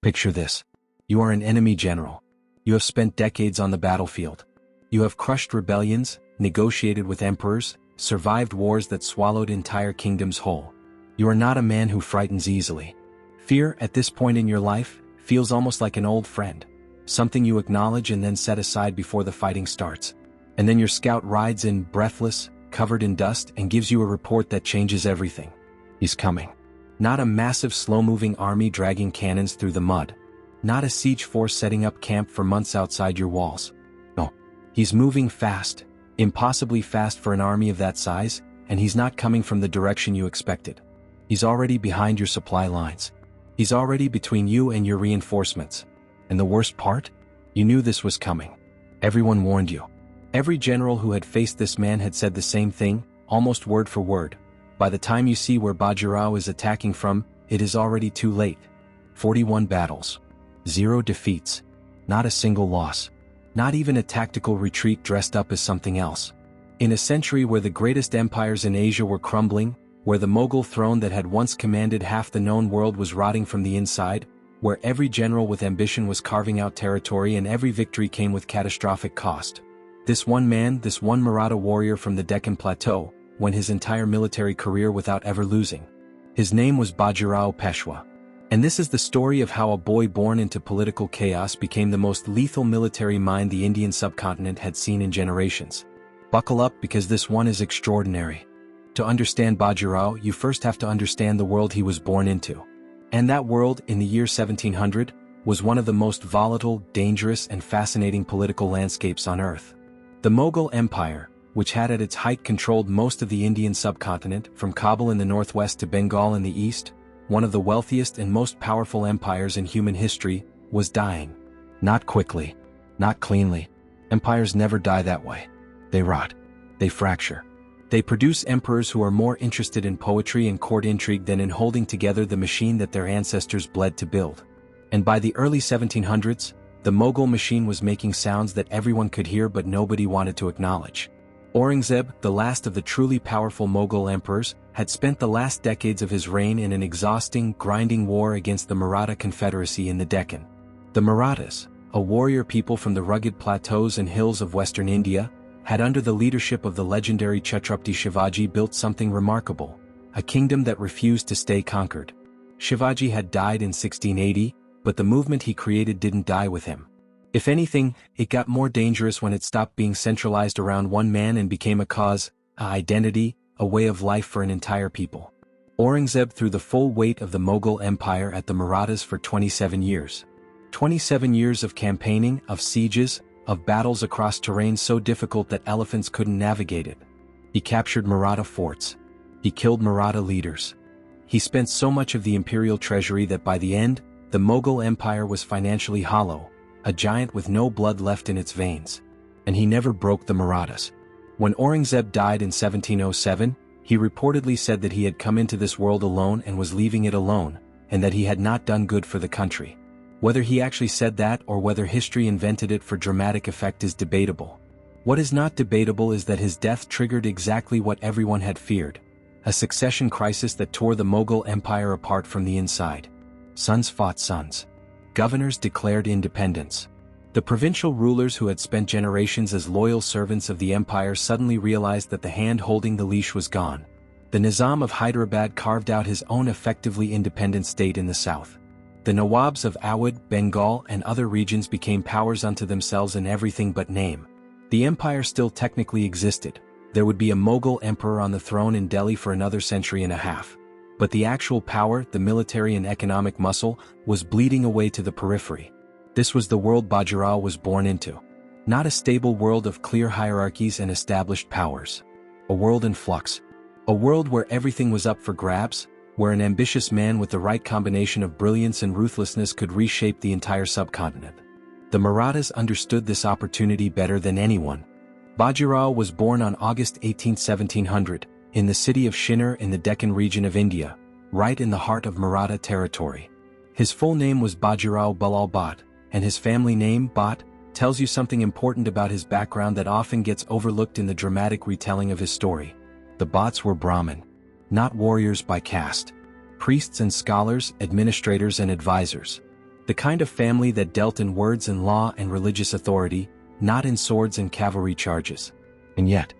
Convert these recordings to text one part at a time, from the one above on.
Picture this. You are an enemy general. You have spent decades on the battlefield. You have crushed rebellions, negotiated with emperors, survived wars that swallowed entire kingdoms whole. You are not a man who frightens easily. Fear, at this point in your life, feels almost like an old friend. Something you acknowledge and then set aside before the fighting starts. And then your scout rides in, breathless, covered in dust, and gives you a report that changes everything. He's coming. Not a massive slow-moving army dragging cannons through the mud. Not a siege force setting up camp for months outside your walls. No. He's moving fast, impossibly fast for an army of that size, and he's not coming from the direction you expected. He's already behind your supply lines. He's already between you and your reinforcements. And the worst part? You knew this was coming. Everyone warned you. Every general who had faced this man had said the same thing, almost word for word. By the time you see where Bajirao is attacking from, it is already too late. 41 battles. 0 defeats. Not a single loss. Not even a tactical retreat dressed up as something else. In a century where the greatest empires in Asia were crumbling, where the Mughal throne that had once commanded half the known world was rotting from the inside, where every general with ambition was carving out territory and every victory came with catastrophic cost. This one man, this one Maratha warrior from the Deccan Plateau, went his entire military career without ever losing. His name was Bajirao Peshwa. And this is the story of how a boy born into political chaos became the most lethal military mind the Indian subcontinent had seen in generations. Buckle up, because this one is extraordinary. To understand Bajirao, you first have to understand the world he was born into. And that world, in the year 1700, was one of the most volatile, dangerous, and fascinating political landscapes on Earth. The Mughal Empire, which had at its height controlled most of the Indian subcontinent, from Kabul in the northwest to Bengal in the east, one of the wealthiest and most powerful empires in human history, was dying. Not quickly. Not cleanly. Empires never die that way. They rot. They fracture. They produce emperors who are more interested in poetry and court intrigue than in holding together the machine that their ancestors bled to build. And by the early 1700s, the Mughal machine was making sounds that everyone could hear but nobody wanted to acknowledge. Aurangzeb, the last of the truly powerful Mughal emperors, had spent the last decades of his reign in an exhausting, grinding war against the Maratha Confederacy in the Deccan. The Marathas, a warrior people from the rugged plateaus and hills of western India, had under the leadership of the legendary Chhatrapati Shivaji built something remarkable, a kingdom that refused to stay conquered. Shivaji had died in 1680, but the movement he created didn't die with him. If anything, it got more dangerous when it stopped being centralized around one man and became a cause, an identity, a way of life for an entire people. Aurangzeb threw the full weight of the Mughal Empire at the Marathas for 27 years. 27 years of campaigning, of sieges, of battles across terrain so difficult that elephants couldn't navigate it. He captured Maratha forts. He killed Maratha leaders. He spent so much of the imperial treasury that by the end, the Mughal Empire was financially hollow, a giant with no blood left in its veins. And he never broke the Marathas. When Aurangzeb died in 1707, he reportedly said that he had come into this world alone and was leaving it alone, and that he had not done good for the country. Whether he actually said that or whether history invented it for dramatic effect is debatable. What is not debatable is that his death triggered exactly what everyone had feared, a succession crisis that tore the Mughal Empire apart from the inside. Sons fought sons. Governors declared independence. The provincial rulers who had spent generations as loyal servants of the empire suddenly realized that the hand holding the leash was gone. The Nizam of Hyderabad carved out his own effectively independent state in the south. The Nawabs of Awadh, Bengal, and other regions became powers unto themselves in everything but name. The empire still technically existed. There would be a Mughal emperor on the throne in Delhi for another century and a half. But the actual power, the military and economic muscle, was bleeding away to the periphery. This was the world Bajirao was born into. Not a stable world of clear hierarchies and established powers. A world in flux. A world where everything was up for grabs, where an ambitious man with the right combination of brilliance and ruthlessness could reshape the entire subcontinent. The Marathas understood this opportunity better than anyone. Bajirao was born on August 18, 1700, in the city of Shinnar in the Deccan region of India, right in the heart of Maratha territory. His full name was Bajirao Balal Bhatt, and his family name, Bhatt, tells you something important about his background that often gets overlooked in the dramatic retelling of his story. The Bhatts were Brahmin. Not warriors by caste. Priests and scholars, administrators and advisors. The kind of family that dealt in words and law and religious authority, not in swords and cavalry charges. And yet,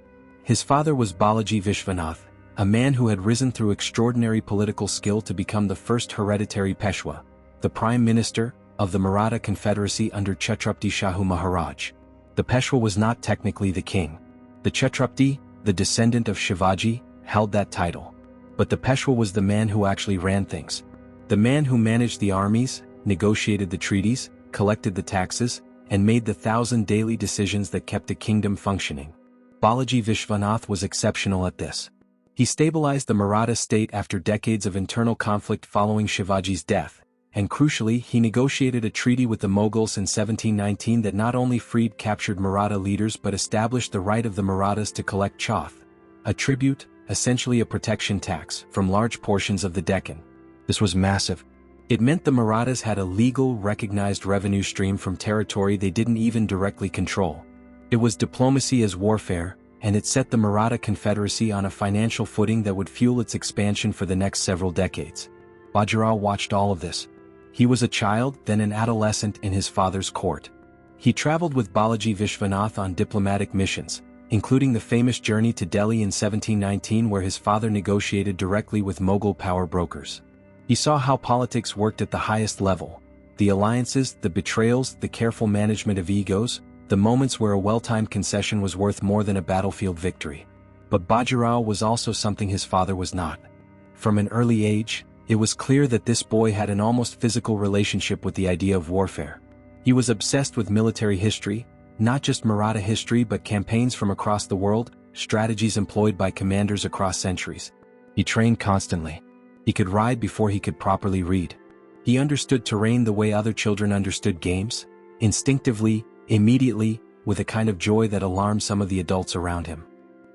his father was Balaji Vishwanath, a man who had risen through extraordinary political skill to become the first hereditary Peshwa, the prime minister of the Maratha Confederacy under Chhatrapati Shahu Maharaj. The Peshwa was not technically the king. The Chhatrapati, the descendant of Shivaji, held that title. But the Peshwa was the man who actually ran things. The man who managed the armies, negotiated the treaties, collected the taxes, and made the 1,000 daily decisions that kept the kingdom functioning. Balaji Vishwanath was exceptional at this. He stabilized the Maratha state after decades of internal conflict following Shivaji's death, and crucially he negotiated a treaty with the Mughals in 1719 that not only freed captured Maratha leaders but established the right of the Marathas to collect chauth, a tribute, essentially a protection tax, from large portions of the Deccan. This was massive. It meant the Marathas had a legal, recognized revenue stream from territory they didn't even directly control. It was diplomacy as warfare, and it set the Maratha Confederacy on a financial footing that would fuel its expansion for the next several decades. Bajirao watched all of this. He was a child, then an adolescent in his father's court. He traveled with Balaji Vishwanath on diplomatic missions, including the famous journey to Delhi in 1719 where his father negotiated directly with Mughal power brokers. He saw how politics worked at the highest level, the alliances, the betrayals, the careful management of egos, the moments where a well-timed concession was worth more than a battlefield victory. But Bajirao was also something his father was not. From an early age, it was clear that this boy had an almost physical relationship with the idea of warfare. He was obsessed with military history, not just Maratha history but campaigns from across the world, strategies employed by commanders across centuries. He trained constantly. He could ride before he could properly read. He understood terrain the way other children understood games, instinctively, immediately, with a kind of joy that alarmed some of the adults around him.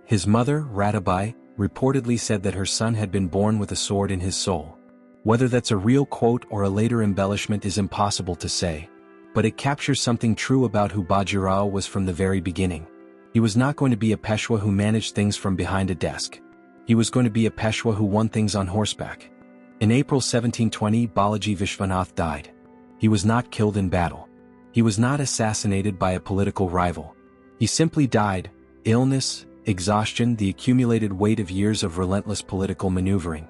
His mother, Radhabai, reportedly said that her son had been born with a sword in his soul. Whether that's a real quote or a later embellishment is impossible to say, but it captures something true about who Bajirao was from the very beginning. He was not going to be a Peshwa who managed things from behind a desk. He was going to be a Peshwa who won things on horseback. In April 1720, Balaji Vishwanath died. He was not killed in battle. He was not assassinated by a political rival. He simply died, illness, exhaustion, the accumulated weight of years of relentless political maneuvering.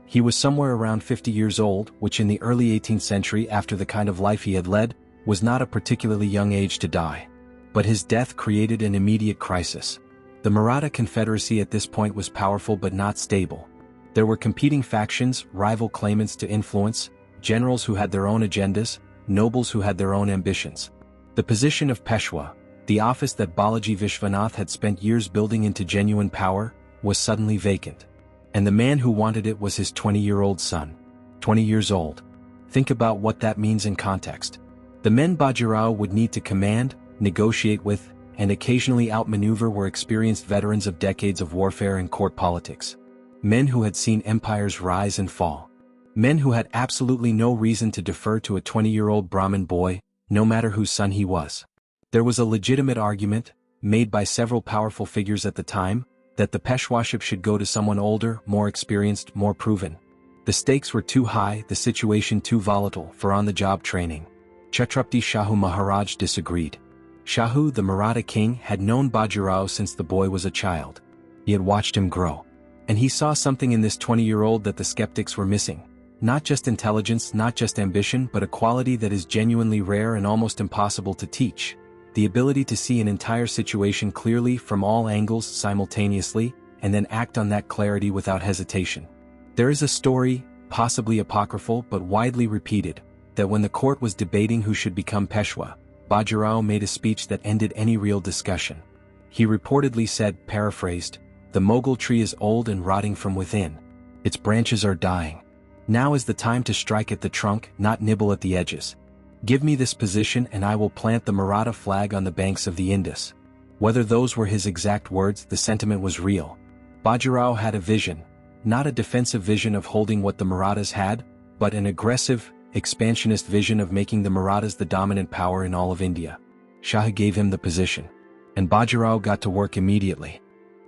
He was somewhere around 50 years old, which in the early 18th century, after the kind of life he had led, was not a particularly young age to die. But his death created an immediate crisis. The Maratha Confederacy at this point was powerful but not stable. There were competing factions, rival claimants to influence, generals who had their own agendas, nobles who had their own ambitions. The position of Peshwa, the office that Balaji Vishwanath had spent years building into genuine power, was suddenly vacant. And the man who wanted it was his 20-year-old son. 20 years old. Think about what that means in context. The men Bajirao would need to command, negotiate with, and occasionally outmaneuver were experienced veterans of decades of warfare and court politics. Men who had seen empires rise and fall. Men who had absolutely no reason to defer to a 20-year-old Brahmin boy, no matter whose son he was. There was a legitimate argument, made by several powerful figures at the time, that the Peshwaship should go to someone older, more experienced, more proven. The stakes were too high, the situation too volatile for on-the-job training. Chhatrapati Shahu Maharaj disagreed. Shahu, the Maratha king, had known Bajirao since the boy was a child. He had watched him grow. And he saw something in this 20-year-old that the skeptics were missing. Not just intelligence, not just ambition, but a quality that is genuinely rare and almost impossible to teach. The ability to see an entire situation clearly from all angles simultaneously, and then act on that clarity without hesitation. There is a story, possibly apocryphal but widely repeated, that when the court was debating who should become Peshwa, Bajirao made a speech that ended any real discussion. He reportedly said, paraphrased, "The Mughal tree is old and rotting from within. Its branches are dying. Now is the time to strike at the trunk, not nibble at the edges. Give me this position and I will plant the Maratha flag on the banks of the Indus." Whether those were his exact words, the sentiment was real. Bajirao had a vision, not a defensive vision of holding what the Marathas had, but an aggressive, expansionist vision of making the Marathas the dominant power in all of India. Shah gave him the position. And Bajirao got to work immediately.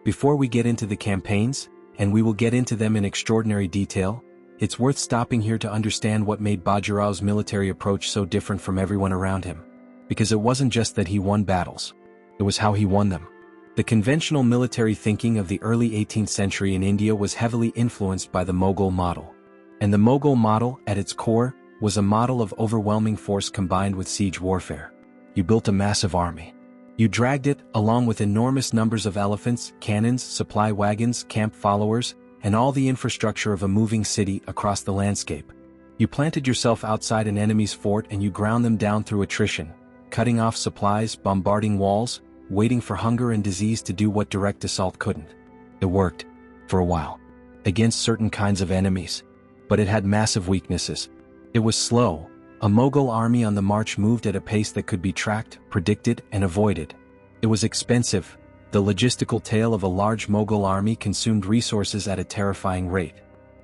Before we get into the campaigns, and we will get into them in extraordinary detail, It's worth stopping here to understand what made Bajirao's military approach so different from everyone around him. Because it wasn't just that he won battles. It was how he won them. The conventional military thinking of the early 18th century in India was heavily influenced by the Mughal model. And the Mughal model, at its core, was a model of overwhelming force combined with siege warfare. You built a massive army. You dragged it, along with enormous numbers of elephants, cannons, supply wagons, camp followers, and all the infrastructure of a moving city across the landscape. You planted yourself outside an enemy's fort and you ground them down through attrition, cutting off supplies, bombarding walls, waiting for hunger and disease to do what direct assault couldn't. It worked, for a while, against certain kinds of enemies. But it had massive weaknesses. It was slow. A Mughal army on the march moved at a pace that could be tracked, predicted, and avoided. It was expensive. The logistical tale of a large Mughal army consumed resources at a terrifying rate.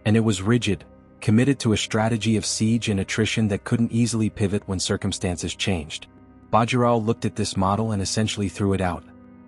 And it was rigid, committed to a strategy of siege and attrition that couldn't easily pivot when circumstances changed. Bajirao looked at this model and essentially threw it out.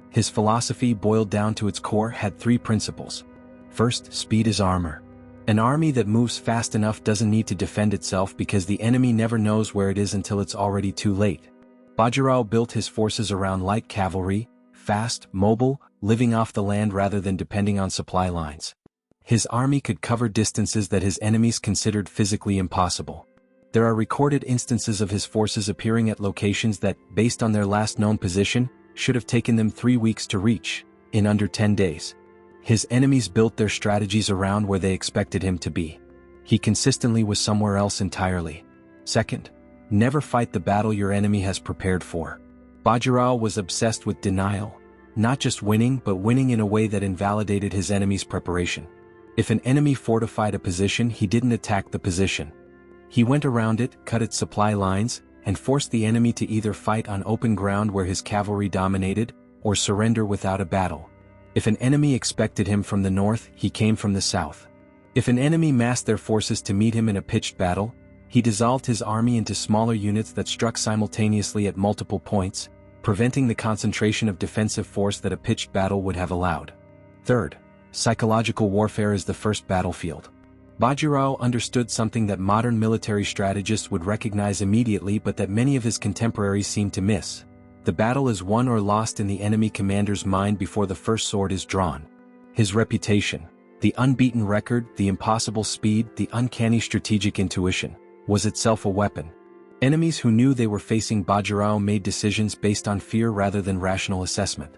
His philosophy, boiled down to its core, had three principles. First, speed is armor. An army that moves fast enough doesn't need to defend itself because the enemy never knows where it is until it's already too late. Bajirao built his forces around light cavalry, fast, mobile, living off the land rather than depending on supply lines. His army could cover distances that his enemies considered physically impossible. There are recorded instances of his forces appearing at locations that, based on their last known position, should have taken them 3 weeks to reach, in under 10 days. His enemies built their strategies around where they expected him to be. He consistently was somewhere else entirely. Second, never fight the battle your enemy has prepared for. Bajirao was obsessed with denial, not just winning but winning in a way that invalidated his enemy's preparation. If an enemy fortified a position, he didn't attack the position. He went around it, cut its supply lines, and forced the enemy to either fight on open ground where his cavalry dominated, or surrender without a battle. If an enemy expected him from the north, he came from the south. If an enemy massed their forces to meet him in a pitched battle, he dissolved his army into smaller units that struck simultaneously at multiple points, preventing the concentration of defensive force that a pitched battle would have allowed. Third, psychological warfare is the first battlefield. Bajirao understood something that modern military strategists would recognize immediately but that many of his contemporaries seemed to miss. The battle is won or lost in the enemy commander's mind before the first sword is drawn. His reputation, the unbeaten record, the impossible speed, the uncanny strategic intuition, was itself a weapon. Enemies who knew they were facing Bajirao made decisions based on fear rather than rational assessment.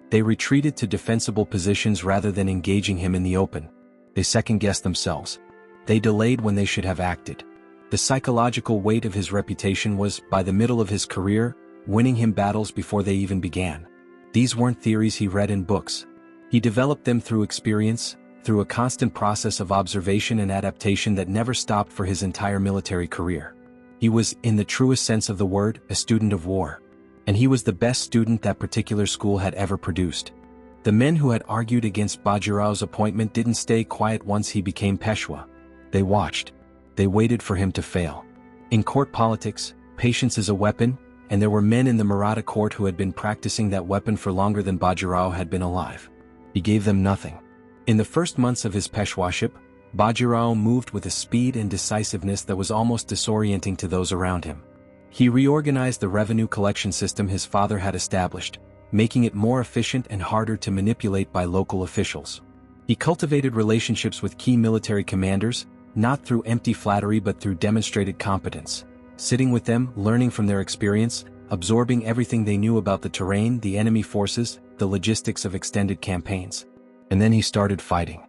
They retreated to defensible positions rather than engaging him in the open. They second-guessed themselves. They delayed when they should have acted. The psychological weight of his reputation was, by the middle of his career, winning him battles before they even began. These weren't theories he read in books. He developed them through experience, through a constant process of observation and adaptation that never stopped for his entire military career. He was, in the truest sense of the word, a student of war. And he was the best student that particular school had ever produced. The men who had argued against Bajirao's appointment didn't stay quiet once he became Peshwa. They watched. They waited for him to fail. In court politics, patience is a weapon, and there were men in the Maratha court who had been practicing that weapon for longer than Bajirao had been alive. He gave them nothing. In the first months of his Peshwaship, Bajirao moved with a speed and decisiveness that was almost disorienting to those around him. He reorganized the revenue collection system his father had established, making it more efficient and harder to manipulate by local officials. He cultivated relationships with key military commanders, not through empty flattery but through demonstrated competence. Sitting with them, learning from their experience, absorbing everything they knew about the terrain, the enemy forces, the logistics of extended campaigns. And then he started fighting.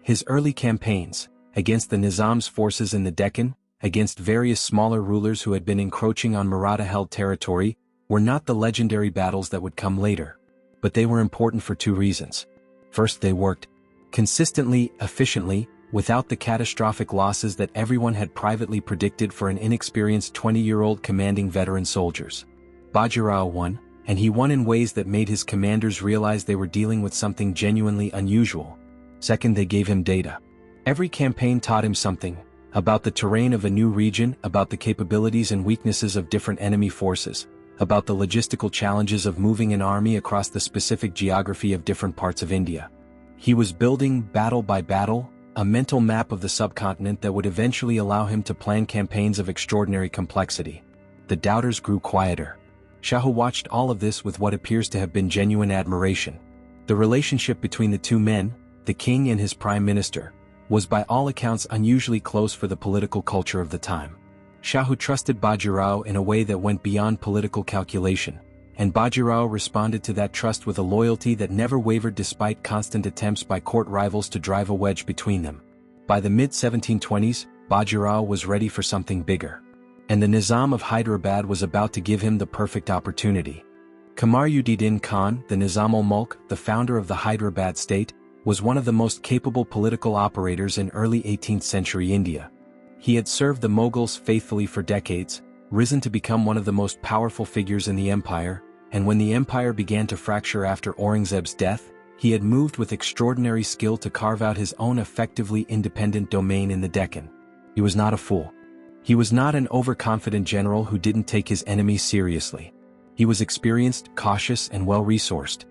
His early campaigns, against the Nizam's forces in the Deccan, against various smaller rulers who had been encroaching on Maratha-held territory, were not the legendary battles that would come later. But they were important for two reasons. First, they worked consistently, efficiently, without the catastrophic losses that everyone had privately predicted for an inexperienced 20-year-old commanding veteran soldiers. Bajirao won, and he won in ways that made his commanders realize they were dealing with something genuinely unusual. Second, they gave him data. Every campaign taught him something, about the terrain of a new region, about the capabilities and weaknesses of different enemy forces, about the logistical challenges of moving an army across the specific geography of different parts of India. He was building, battle by battle, a mental map of the subcontinent that would eventually allow him to plan campaigns of extraordinary complexity. The doubters grew quieter. Shahu watched all of this with what appears to have been genuine admiration. The relationship between the two men, the king and his prime minister, was by all accounts unusually close for the political culture of the time. Shahu trusted Bajirao in a way that went beyond political calculation, and Bajirao responded to that trust with a loyalty that never wavered despite constant attempts by court rivals to drive a wedge between them. By the mid-1720s, Bajirao was ready for something bigger. And the Nizam of Hyderabad was about to give him the perfect opportunity. Kamaruddin Khan, the Nizam-ul-Mulk, the founder of the Hyderabad state, was one of the most capable political operators in early 18th century India. He had served the Mughals faithfully for decades, risen to become one of the most powerful figures in the empire, and when the empire began to fracture after Aurangzeb's death, he had moved with extraordinary skill to carve out his own effectively independent domain in the Deccan. He was not a fool. He was not an overconfident general who didn't take his enemies seriously. He was experienced, cautious, and well-resourced.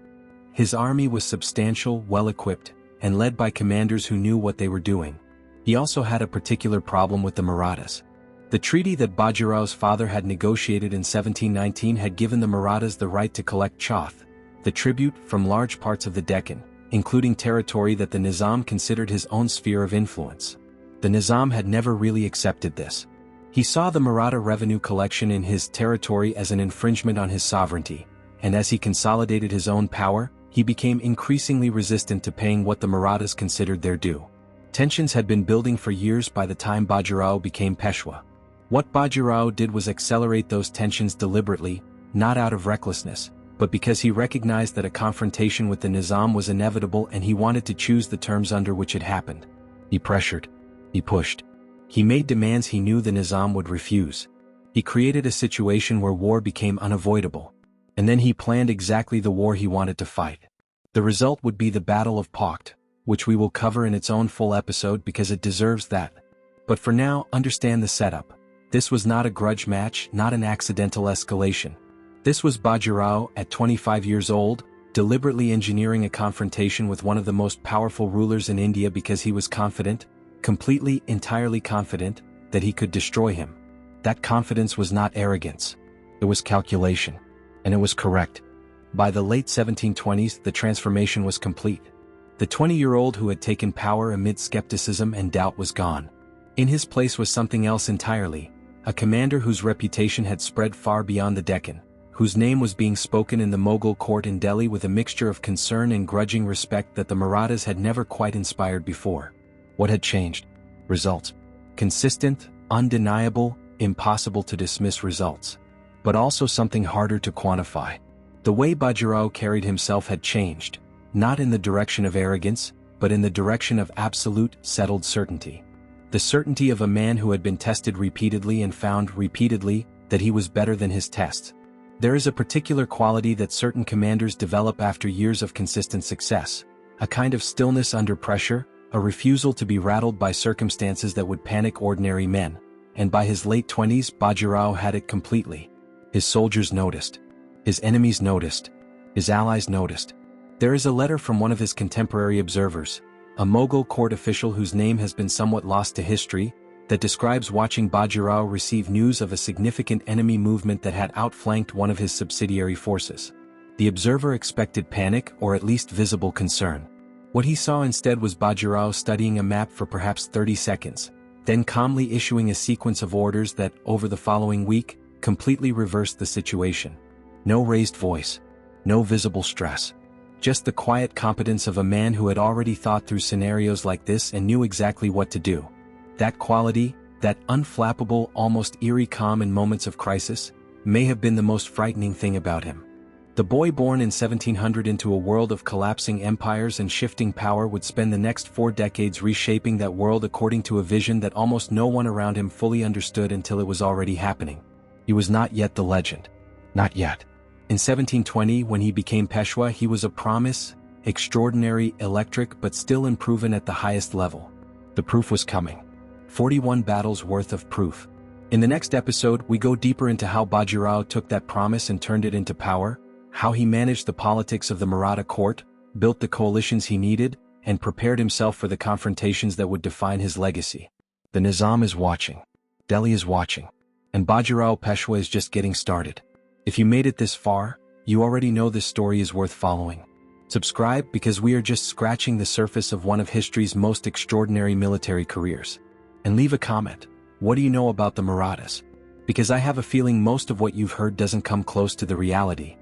His army was substantial, well-equipped, and led by commanders who knew what they were doing. He also had a particular problem with the Marathas. The treaty that Bajirao's father had negotiated in 1719 had given the Marathas the right to collect chauth, the tribute, from large parts of the Deccan, including territory that the Nizam considered his own sphere of influence. The Nizam had never really accepted this. He saw the Maratha revenue collection in his territory as an infringement on his sovereignty, and as he consolidated his own power, he became increasingly resistant to paying what the Marathas considered their due. Tensions had been building for years by the time Bajirao became Peshwa. What Bajirao did was accelerate those tensions deliberately, not out of recklessness, but because he recognized that a confrontation with the Nizam was inevitable and he wanted to choose the terms under which it happened. He pressured. He pushed. He made demands he knew the Nizam would refuse. He created a situation where war became unavoidable. And then he planned exactly the war he wanted to fight. The result would be the Battle of Pakht, which we will cover in its own full episode because it deserves that. But for now, understand the setup. This was not a grudge match, not an accidental escalation. This was Bajirao, at 25 years old, deliberately engineering a confrontation with one of the most powerful rulers in India because he was confident, completely, entirely confident, that he could destroy him. That confidence was not arrogance. It was calculation. And it was correct. By the late 1720s, the transformation was complete. The 20-year-old who had taken power amid skepticism and doubt was gone. In his place was something else entirely, a commander whose reputation had spread far beyond the Deccan, whose name was being spoken in the Mughal court in Delhi with a mixture of concern and grudging respect that the Marathas had never quite inspired before. What had changed? Results. Consistent, undeniable, impossible to dismiss results. But also something harder to quantify. The way Bajirao carried himself had changed, not in the direction of arrogance, but in the direction of absolute, settled certainty. The certainty of a man who had been tested repeatedly and found repeatedly that he was better than his tests. There is a particular quality that certain commanders develop after years of consistent success, a kind of stillness under pressure, a refusal to be rattled by circumstances that would panic ordinary men, and by his late 20s Bajirao had it completely. His soldiers noticed. His enemies noticed. His allies noticed. There is a letter from one of his contemporary observers, a Mughal court official whose name has been somewhat lost to history, that describes watching Bajirao receive news of a significant enemy movement that had outflanked one of his subsidiary forces. The observer expected panic or at least visible concern. What he saw instead was Bajirao studying a map for perhaps 30 seconds, then calmly issuing a sequence of orders that, over the following week, completely reversed the situation. No raised voice. No visible stress. Just the quiet competence of a man who had already thought through scenarios like this and knew exactly what to do. That quality, that unflappable, almost eerie calm in moments of crisis, may have been the most frightening thing about him. The boy born in 1700 into a world of collapsing empires and shifting power would spend the next 4 decades reshaping that world according to a vision that almost no one around him fully understood until it was already happening. He was not yet the legend. Not yet. In 1720, when he became Peshwa, he was a promise, extraordinary, electric, but still unproven at the highest level. The proof was coming. 41 battles worth of proof. In the next episode, we go deeper into how Bajirao took that promise and turned it into power, how he managed the politics of the Maratha court, built the coalitions he needed, and prepared himself for the confrontations that would define his legacy. The Nizam is watching. Delhi is watching. And Bajirao Peshwa is just getting started. If you made it this far, you already know this story is worth following. Subscribe because we are just scratching the surface of one of history's most extraordinary military careers. And leave a comment. What do you know about the Marathas? Because I have a feeling most of what you've heard doesn't come close to the reality